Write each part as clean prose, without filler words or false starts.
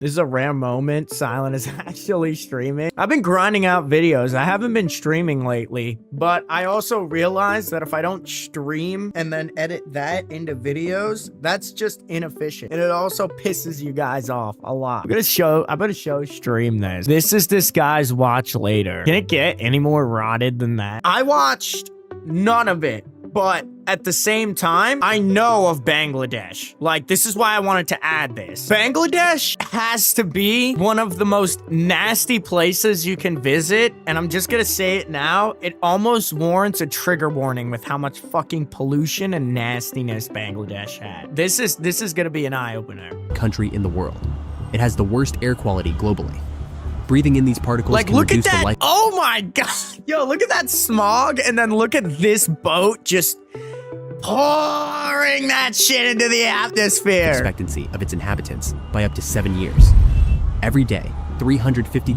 This is a rare moment. Silent is actually streaming. I've been grinding out videos. I haven't been streaming lately, but I also realized that if I don't stream and then edit that into videos, that's just inefficient. And it also pisses you guys off a lot. I'm gonna show stream this. This is this guy's watch later. Can it get any more rotted than that? I watched none of it. But at the same time, I know of Bangladesh. Like, this is why I wanted to add this. Bangladesh has to be one of the most nasty places you can visit. And I'm just gonna say it now. It almost warrants a trigger warning with how much fucking pollution and nastiness Bangladesh had. This is gonna be an eye-opener. Country in the world. It has the worst air quality globally. Breathing in these particles like, can look reduce at that. the life. Oh my god. Yo, look at that smog. And then look at this boat just pouring that shit into the atmosphere. Expectancy of its inhabitants by up to 7 years. Every day, 350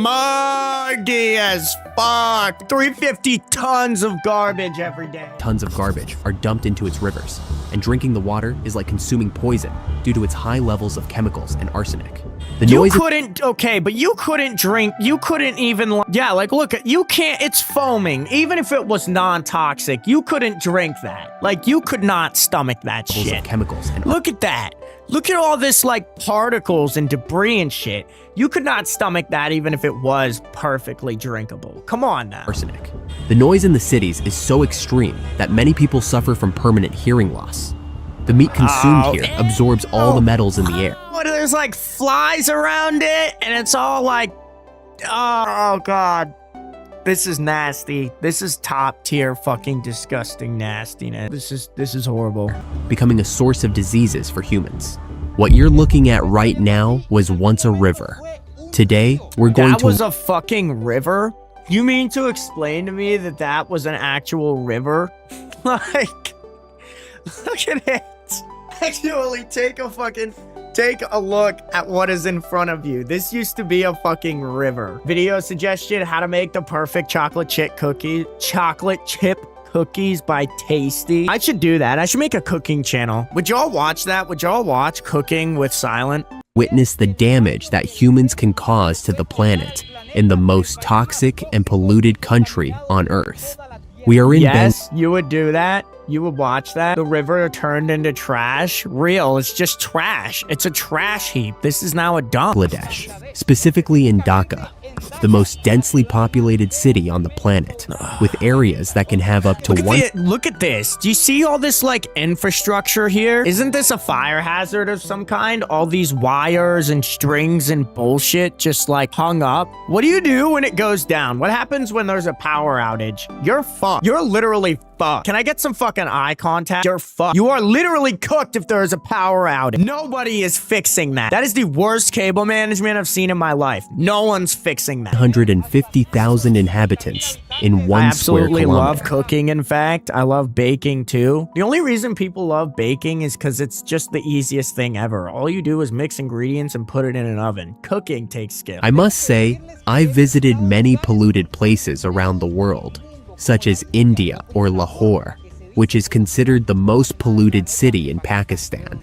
muggy as fuck. 350 tons of garbage every day. tons of garbage are dumped into its rivers, and drinking the water is like consuming poison due to its high levels of chemicals and arsenic. The You noise couldn't, okay, but you couldn't drink, you couldn't even, yeah, like, look, you can't, it's foaming. Even if it was non-toxic, you couldn't drink that. Like, you could not stomach that levels shit. of chemicals and Look at that. Look at all this, like, particles and debris and shit. You could not stomach that even if it was perfectly drinkable. Come on now. arsenic. The noise in the cities is so extreme that many people suffer from permanent hearing loss. The meat consumed here absorbs all the metals in the air. What, there's like flies around it, and it's all like, oh god. This is nasty. This is top tier fucking disgusting nastiness. This is horrible. Becoming a source of diseases for humans. What you're looking at right now was once a river. Today, we're going That to- was a fucking river? You mean to explain to me that that was an actual river? Like, look at it. Actually, take a look at what is in front of you. This used to be a fucking river. Video suggestion, how to make the perfect chocolate chip cookies by Tasty. I should do that. I should make a cooking channel. Would y'all watch that? Would y'all watch Cooking with Silent? witness the damage that humans can cause to the planet in the most toxic and polluted country on Earth. We are in Yes, you would do that. You would watch that. The river turned into trash. Real, it's just trash. It's a trash heap. This is now a dump. Bangladesh, specifically in Dhaka, the most densely populated city on the planet, with areas that can have up to Look at this. Do you see all this, like, infrastructure here? Isn't this a fire hazard of some kind? All these wires and strings and bullshit just, like, hung up. What do you do when it goes down? What happens when there's a power outage? You're fucked. You're literally fucked. Can I get some fucking eye contact? You're fucked. You are literally cooked if there's a power outage. Nobody is fixing that. That is the worst cable management I've seen in my life. No one's fixing that. 150,000 inhabitants in one I square absolutely kilometer. love cooking, in fact. I love baking too. The only reason people love baking is because it's just the easiest thing ever. All you do is mix ingredients and put it in an oven. Cooking takes skill. I must say, I visited many polluted places around the world, such as India or Lahore, which is considered the most polluted city in Pakistan.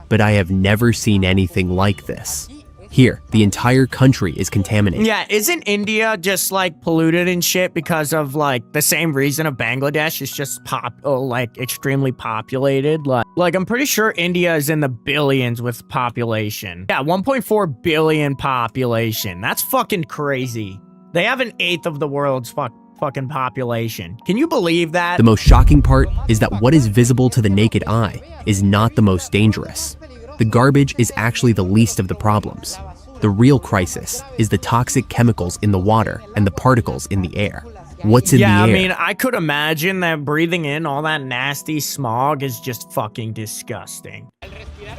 But I have never seen anything like this. Here, the entire country is contaminated. Yeah, isn't India just like polluted and shit because of like the same reason of Bangladesh is just like extremely populated? Like I'm pretty sure India is in the billions with population. Yeah, 1.4 billion population. That's fucking crazy. They have an eighth of the world's fucking population. Can you believe that? The most shocking part is that what is visible to the naked eye is not the most dangerous. The garbage is actually the least of the problems. The real crisis is the toxic chemicals in the water and the particles in the air. What's in the air? Yeah, I mean, I could imagine that breathing in all that nasty smog is just fucking disgusting.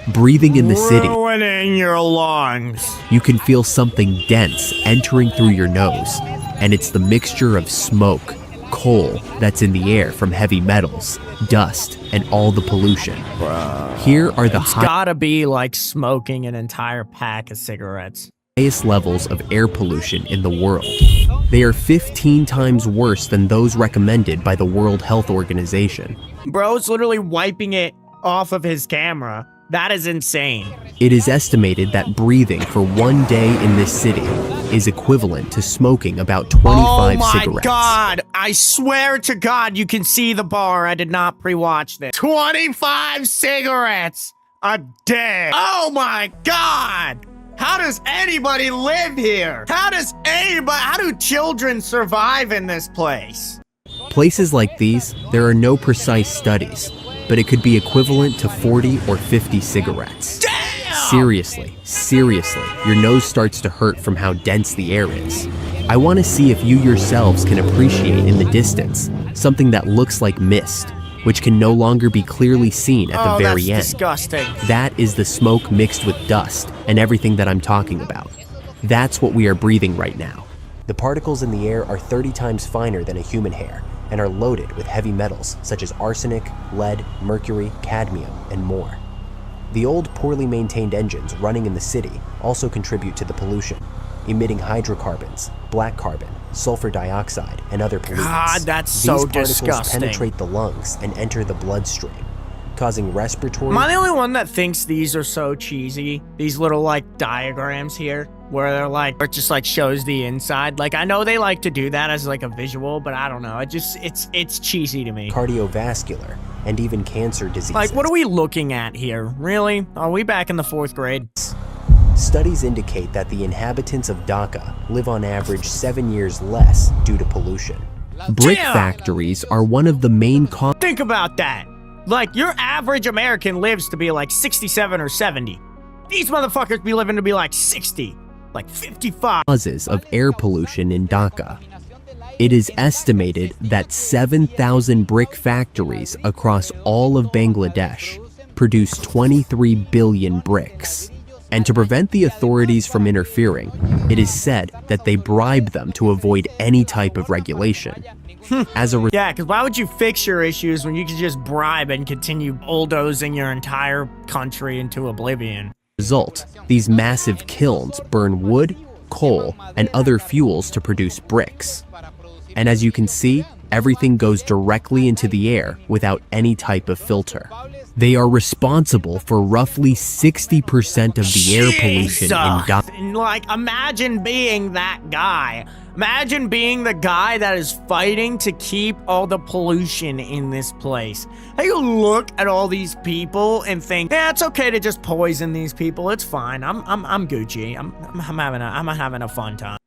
Breathing in the city, Ruining your lungs. you can feel something dense entering through your nose, and it's the mixture of smoke, coal that's in the air from heavy metals, dust, and all the pollution. Here are the Gotta be like smoking an entire pack of cigarettes. highest levels of air pollution in the world. They are 15 times worse than those recommended by the World Health Organization. Bro, it's literally wiping it off of his camera. That is insane. It is estimated that breathing for one day in this city is equivalent to smoking about 25 cigarettes. Oh my God. I swear to God, you can see the bar. I did not pre-watch this. 25 cigarettes a day. Oh my God. How does anybody live here? How do children survive in this place? Places like these, there are no precise studies, but it could be equivalent to 40 or 50 cigarettes. Damn! Seriously, your nose starts to hurt from how dense the air is. I want to see if you yourselves can appreciate in the distance something that looks like mist, which can no longer be clearly seen at the very end. That's disgusting. That is the smoke mixed with dust and everything that I'm talking about. That's what we are breathing right now. The particles in the air are 30 times finer than a human hair and are loaded with heavy metals such as arsenic, lead, mercury, cadmium, and more. The old, poorly maintained engines running in the city also contribute to the pollution, emitting hydrocarbons, black carbon, sulfur dioxide, and other pollutants. God, that's so disgusting. These particles penetrate the lungs and enter the bloodstream, causing respiratory... Am I the only one that thinks these are so cheesy? These little, like, diagrams here, where they're like, it just, like, shows the inside. Like, I know they like to do that as, like, a visual, but I don't know. It's cheesy to me. Cardiovascular, and even cancer diseases. Like, what are we looking at here? Really? Are we back in the 4th grade? Studies indicate that the inhabitants of Dhaka live on average 7 years less due to pollution. Brick factories are one of the main causes. Think about that. Like, your average American lives to be like 67 or 70. These motherfuckers be living to be like 60, like 55. Causes of air pollution in Dhaka. It is estimated that 7,000 brick factories across all of Bangladesh produce 23 billion bricks. And to prevent the authorities from interfering, it is said that they bribe them to avoid any type of regulation. Yeah, because why would you fix your issues when you could just bribe and continue bulldozing your entire country into oblivion? Result, these massive kilns burn wood, coal, and other fuels to produce bricks. And as you can see, everything goes directly into the air without any type of filter. They are responsible for roughly 60% of the air pollution in Dhaka. Like, imagine being that guy. Imagine being the guy that is fighting to keep all the pollution in this place. How you look at all these people and think, yeah, it's okay to just poison these people. It's fine. I'm Gucci. I'm having a fun time.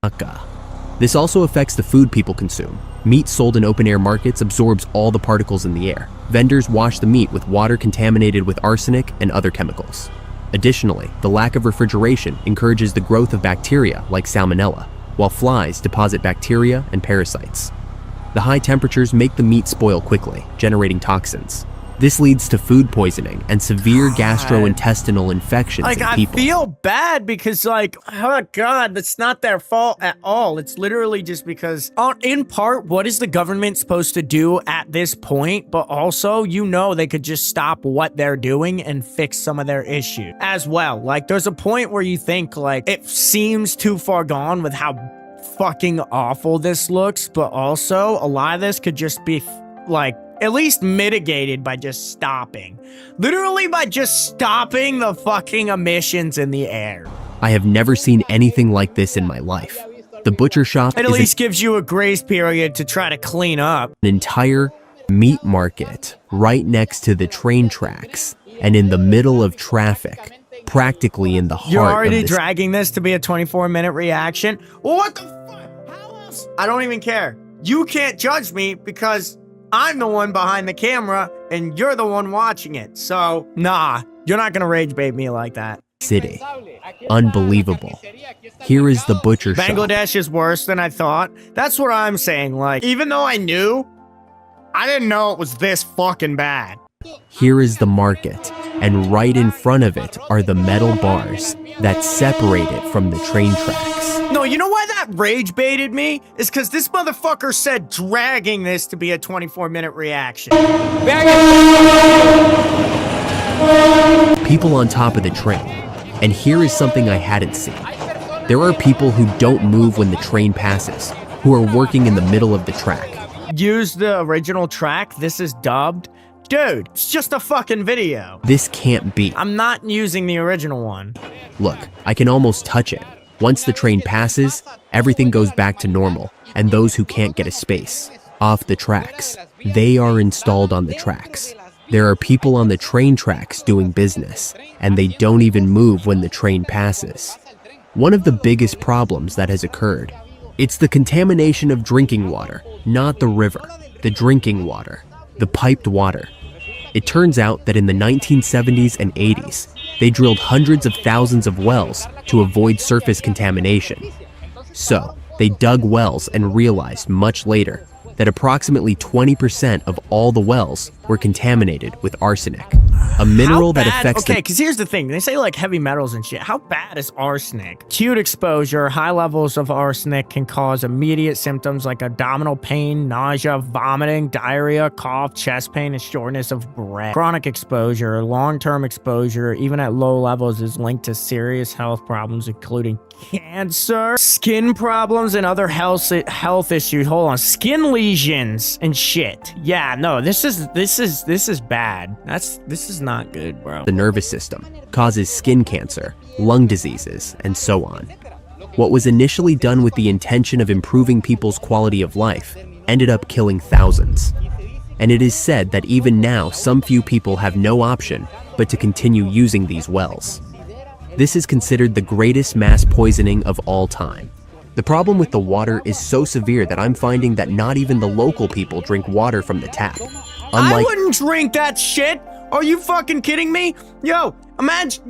This also affects the food people consume. Meat sold in open-air markets absorbs all the particles in the air. Vendors wash the meat with water contaminated with arsenic and other chemicals. Additionally, the lack of refrigeration encourages the growth of bacteria like salmonella, while flies deposit bacteria and parasites. The high temperatures make the meat spoil quickly, generating toxins. This leads to food poisoning and severe gastrointestinal infections in people. I feel bad because, like, oh God, that's not their fault at all. It's literally just because, in part, what is the government supposed to do at this point? But also, you know, they could just stop what they're doing and fix some of their issues as well. Like, there's a point where you think, like, it seems too far gone with how fucking awful this looks. But also, a lot of this could just be, like, at least mitigated by just stopping. Literally by just stopping the fucking emissions in the air. I have never seen anything like this in my life. The butcher shop It at least gives you a grace period to try to clean up. An entire meat market right next to the train tracks and in the middle of traffic, practically in the heart of You're already dragging this to be a 24-minute reaction? Well, what the fuck? How else? I don't even care. You can't judge me because I'm the one behind the camera, and you're the one watching it. So, nah, you're not gonna rage bait me like that. City. Unbelievable. Here is the butcher shop. Bangladesh is worse than I thought. That's what I'm saying. Like, even though I knew, I didn't know it was this fucking bad. Here is the market, and right in front of it are the metal bars that separate it from the train tracks. No, you know why that rage baited me? Is because this motherfucker said dragging this to be a 24-minute reaction. People on top of the train. And here is something I hadn't seen. There are people who don't move when the train passes, who are working in the middle of the track. Use the original track. This is dubbed. Dude, it's just a fucking video. This can't be. I'm not using the original one. Look, I can almost touch it. Once the train passes, everything goes back to normal, and those who can't get a space off the tracks, they are installed on the tracks. There are people on the train tracks doing business, and they don't even move when the train passes. One of the biggest problems that has occurred, it's the contamination of drinking water, not the river, the drinking water, the piped water. It turns out that in the 1970s and 80s, they drilled hundreds of thousands of wells to avoid surface contamination. So, they dug wells and realized much later that approximately 20% of all the wells were contaminated with arsenic, a mineral that affects Okay, because here's the thing. They say like heavy metals and shit. How bad is arsenic? Acute exposure, high levels of arsenic can cause immediate symptoms like abdominal pain, nausea, vomiting, diarrhea, cough, chest pain, and shortness of breath. Chronic exposure, long-term exposure, even at low levels, is linked to serious health problems, including cancer, skin problems, and other health issues. Hold on, skin lesions and shit. Yeah, no, this is bad. This is not good, bro. the nervous system, causes skin cancer, lung diseases, and so on. What was initially done with the intention of improving people's quality of life ended up killing thousands. And it is said that even now, some few people have no option but to continue using these wells. This is considered the greatest mass poisoning of all time. The problem with the water is so severe that I'm finding that not even the local people drink water from the tap. I wouldn't drink that shit. Are you fucking kidding me? Yo, imagine,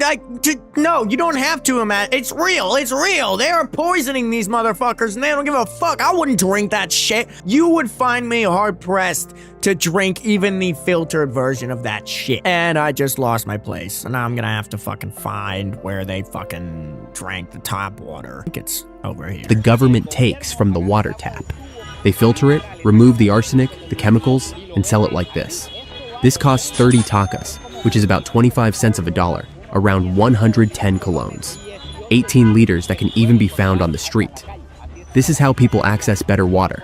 no, you don't have to imagine. It's real. It's real. They are poisoning these motherfuckers and they don't give a fuck. I wouldn't drink that shit. You would find me hard pressed to drink even the filtered version of that shit. And I just lost my place. And now I'm gonna have to fucking find where they fucking drank the tap water. I think it's over here. The government takes from the water tap. They filter it, remove the arsenic, the chemicals, and sell it like this. This costs 30 takas, which is about 25 cents of a dollar, around 110 colones. 18 liters that can even be found on the street. This is how people access better water.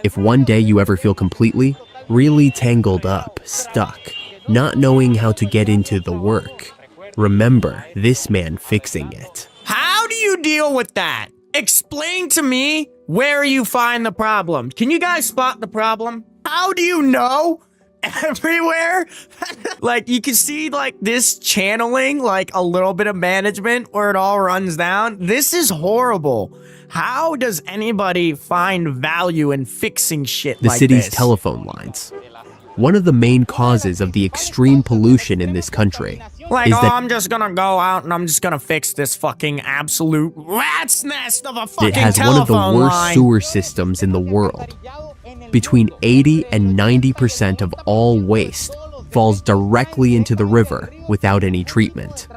If one day you ever feel completely, really tangled up, stuck, not knowing how to get into the work, remember this man fixing it. How do you deal with that? Explain to me where you find the problem. Can you guys spot the problem? How do you know? Everywhere? Like, you can see, like, this channeling, like, a little bit of management where it all runs down. This is horrible. How does anybody find value in fixing shit like this? The city's telephone lines. One of the main causes of the extreme pollution in this country like, is that I'm just gonna go out and I'm just gonna fix this fucking absolute rat's nest of a fucking it has one of the telephone worst line. sewer systems in the world. Between 80 and 90% of all waste falls directly into the river without any treatment.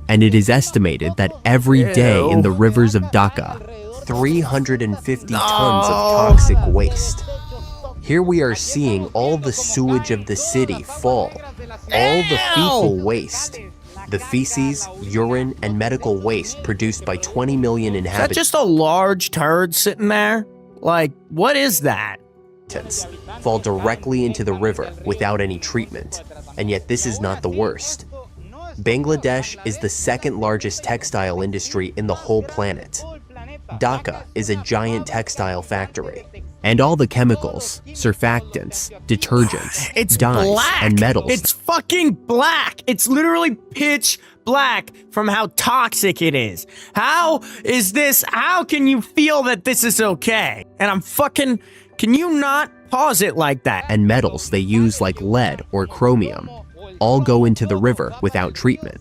And it is estimated that every day in the rivers of Dhaka, 350 tons of toxic waste. Here we are seeing all the sewage of the city fall, all the fecal waste, the feces, urine, and medical waste produced by 20 million Is that inhabitants. just a large turd sitting there? Like, what is that? Fall directly into the river without any treatment, and yet this is not the worst. Bangladesh is the second largest textile industry in the whole planet. Dhaka is a giant textile factory, and all the chemicals, surfactants, detergents, It's dyes, black. and metals. It's fucking black. It's literally pitch black from how toxic it is. How can you feel that this is okay? And can you not pause it like that? and metals they use like lead or chromium all go into the river without treatment.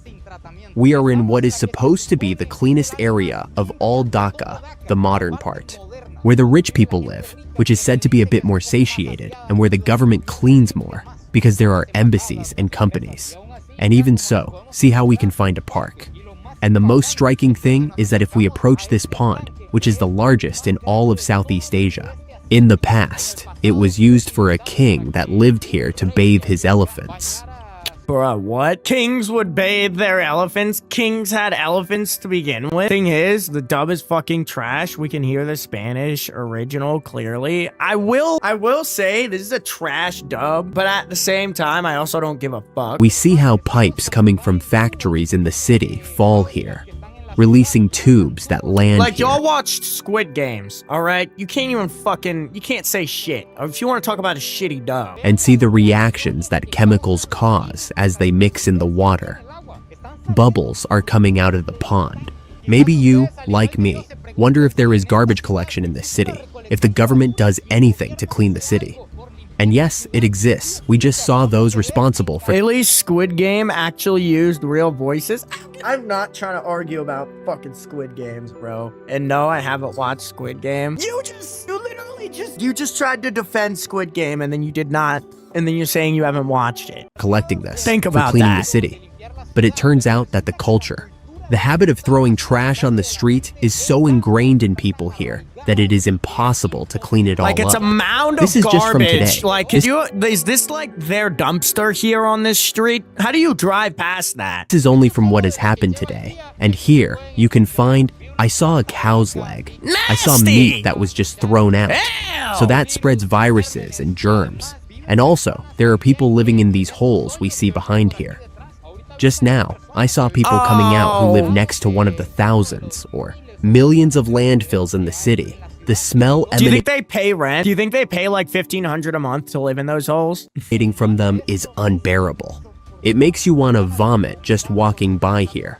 We are in what is supposed to be the cleanest area of all Dhaka, the modern part, where the rich people live, which is said to be a bit more satiated, and where the government cleans more, because there are embassies and companies. And even so, see how we can find a park. And the most striking thing is that if we approach this pond, which is the largest in all of Southeast Asia, in the past, it was used for a king that lived here to bathe his elephants. Bruh, what? Kings would bathe their elephants? Kings had elephants to begin with? Thing is, the dub is fucking trash. We can hear the Spanish original clearly. I will say this is a trash dub, but at the same time, I also don't give a fuck. We see how pipes coming from factories in the city fall here, releasing tubes that land Like, here. y'all watched Squid Games, all right? You can't even you can't say shit. Or if you want to talk about a shitty dub. And see the reactions that chemicals cause as they mix in the water. Bubbles are coming out of the pond. Maybe you, like me, wonder if there is garbage collection in this city, if the government does anything to clean the city. And yes, it exists. We just saw those responsible for— At least Squid Game actually used real voices. I'm not trying to argue about fucking Squid Games, bro. And no, I haven't watched Squid Game. You just tried to defend Squid Game and then you did not. And then you're saying you haven't watched it. collecting this Think for about cleaning that. the city. But it turns out that the culture, the habit of throwing trash on the street is so ingrained in people here that it is impossible to clean it all Like, it's up. a mound This of is just from garbage. today. Like, is this like their dumpster here on this street? How do you drive past that? This is only from what has happened today. And here, you can find— I saw a cow's leg. I saw Nasty! meat that was just thrown out. Ew! So that spreads viruses and germs. And also, there are people living in these holes we see behind here. Just now, I saw people coming out who live Oh. next to one of the thousands or millions of landfills in the city. The smell Do you emanating think they pay rent? Do you think they pay like $1,500 a month to live in those holes? from them is unbearable. It makes you want to vomit just walking by here.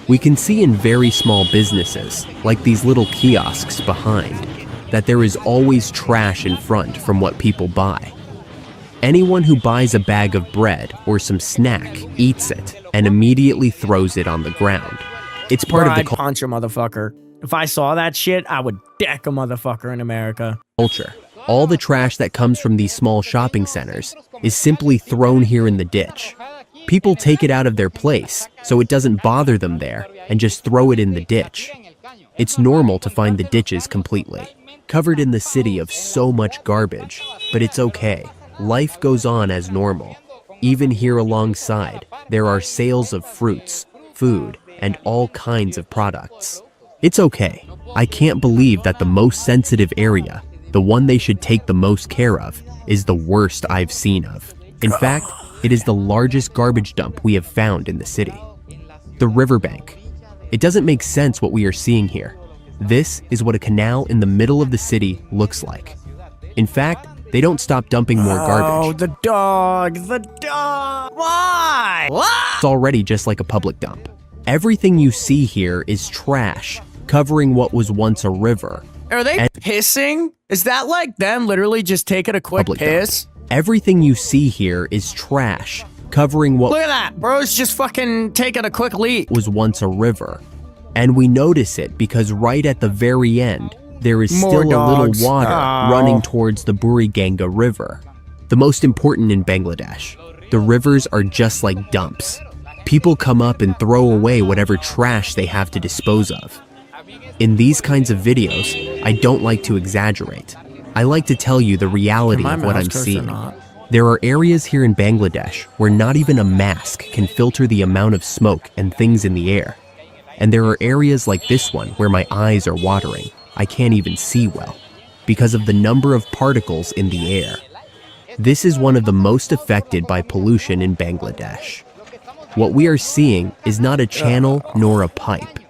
We can see in very small businesses, like these little kiosks behind, that there is always trash in front from what people buy. Anyone who buys a bag of bread or some snack eats it and immediately throws it on the ground. It's part Bro, of the I'd punch a motherfucker. If I saw that shit, I would deck a motherfucker in America. culture. All the trash that comes from these small shopping centers is simply thrown here in the ditch. People take it out of their place, so it doesn't bother them there, and just throw it in the ditch. It's normal to find the ditches completely covered in the city of so much garbage, but it's okay. Life goes on as normal. Even here alongside, there are sales of fruits, food, and all kinds of products. It's okay. I can't believe that the most sensitive area, the one they should take the most care of, is the worst I've seen of. In fact, it is the largest garbage dump we have found in the city. The riverbank. It doesn't make sense what we are seeing here. This is what a canal in the middle of the city looks like. In fact, they don't stop dumping more Oh, garbage. the dog. Why? What? It's already just like a public dump. Everything you see here is trash, covering what was once a river. Are they pissing? Is that like them literally just taking a quick Public dump. piss? Everything you see here is trash, covering what Look at that. Bro's just fucking taking a quick leak. was once a river. And we notice it because right at the very end, there is More still dogs. a little water Oh. running towards the Buriganga River. The most important in Bangladesh. The rivers are just like dumps. People come up and throw away whatever trash they have to dispose of. In these kinds of videos, I don't like to exaggerate. I like to tell you the reality of what I'm seeing. There are areas here in Bangladesh where not even a mask can filter the amount of smoke and things in the air. And there are areas like this one where my eyes are watering. I can't even see well because of the number of particles in the air. This is one of the most affected by pollution in Bangladesh. What we are seeing is not a channel nor a pipe.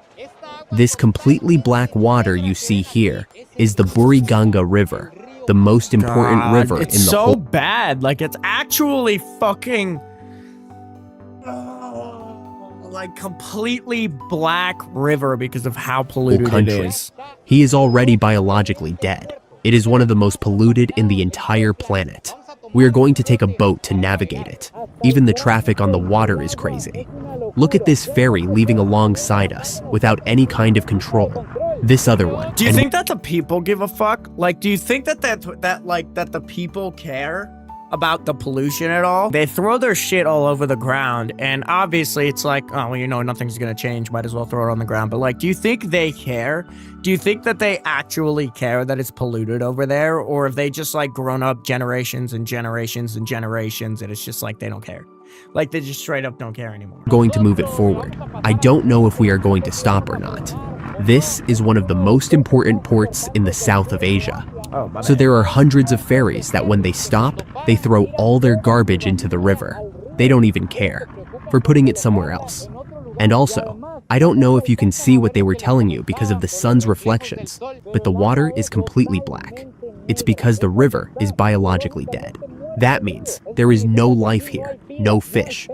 This completely black water you see here is the Buriganga River, the most important river it's in the so whole bad. Like, it's actually fucking like completely black river because of how polluted it country. is. He is already biologically dead. It is one of the most polluted in the entire planet. We are going to take a boat to navigate it. Even the traffic on the water is crazy. Look at this ferry leaving alongside us without any kind of control. This other one. Do you And think that the people give a fuck? Like, do you think that that the people care about the pollution at all? They throw their shit all over the ground, and obviously it's like, oh, well, you know, nothing's gonna change. Might as well throw it on the ground. But like, do you think they care? Do you think that they actually care that it's polluted over there, or have they just like grown up generations and generations and generations, and it's just like they don't care? Like they just straight up don't care anymore. Going to move it forward. I don't know if we are going to stop or not. This is one of the most important ports in the south of Asia. Oh, my So bad. there are hundreds of ferries that when they stop, they throw all their garbage into the river. They don't even care for putting it somewhere else. And also, I don't know if you can see what they were telling you because of the sun's reflections, but the water is completely black. It's because the river is biologically dead. That means there is no life here, no fish.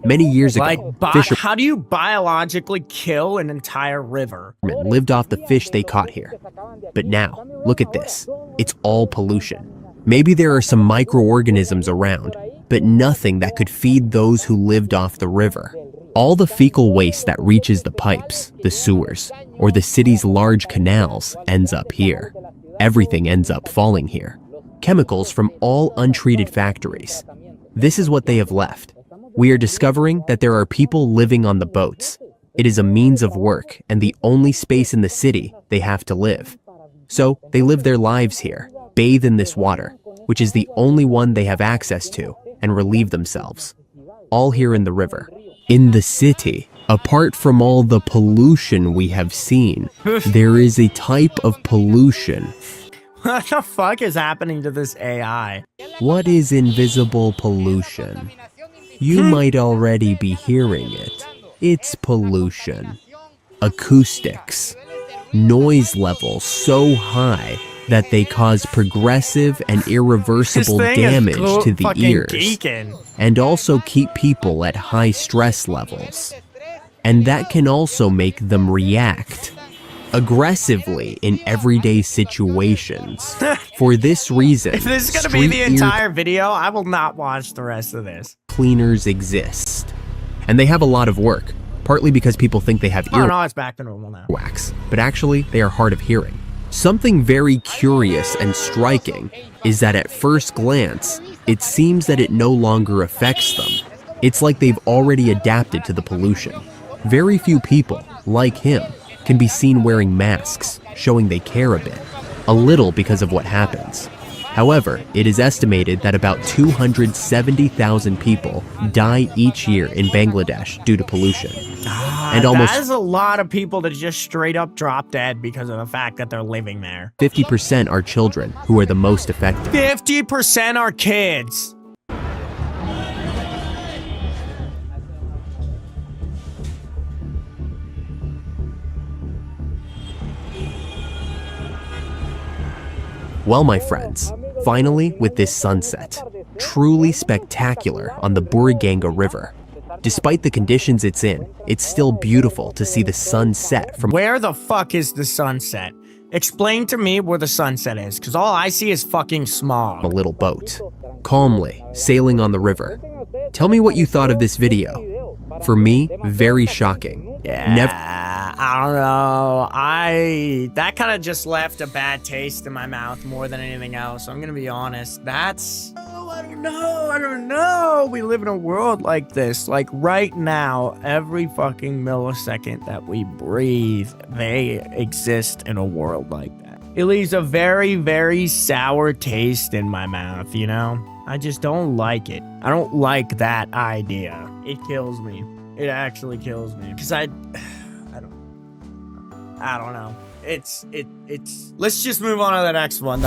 Many years ago, fishermen How do you biologically kill an entire river? lived off the fish they caught here. But now, look at this. It's all pollution. Maybe there are some microorganisms around, but nothing that could feed those who lived off the river. All the fecal waste that reaches the pipes, the sewers, or the city's large canals ends up here. Everything ends up falling here. Chemicals from all untreated factories. This is what they have left. We are discovering that there are people living on the boats. It is a means of work and the only space in the city they have to live. So they live their lives here, bathe in this water, which is the only one they have access to, and relieve themselves. All here in the river. In the city, apart from all the pollution we have seen, there is a type of pollution. What the fuck is happening to this AI? What is invisible pollution? You might already be hearing it. It's pollution. Acoustics. Noise levels so high that they cause progressive and irreversible damage to the ears, geeking. and also keep people at high stress levels. And that can also make them react aggressively in everyday situations. For this reason, If this is gonna be street the ear entire video, I will not watch the rest of this. cleaners exist. And they have a lot of work, partly because people think they have Oh no, it's back to normal now. earwax, but actually they are hard of hearing. Something very curious and striking is that at first glance, it seems that it no longer affects them. It's like they've already adapted to the pollution. Very few people, like him, can be seen wearing masks, showing they care a bit. A little because of what happens. However, it is estimated that about 270,000 people die each year in Bangladesh due to pollution. And almost That is a lot of people that just straight up drop dead because of the fact that they're living there. 50% are children who are the most affected. 50% are kids. Well, my friends, finally with this sunset. Truly spectacular on the Buriganga River. Despite the conditions it's in, it's still beautiful to see the sun set from Where the fuck is the sunset? Explain to me where the sunset is, because all I see is fucking a smog. little boat, calmly sailing on the river. Tell me what you thought of this video. For me, very shocking. Yeah, Never I don't know. That kind of just left a bad taste in my mouth more than anything else. I'm gonna be honest. I don't know. We live in a world like this. Like right now, every fucking millisecond that we breathe, they exist in a world like that. It leaves a very, very sour taste in my mouth, you know? I just don't like it. I don't like that idea. It kills me. It actually kills me. Because I don't know. It's let's just move on to the next one.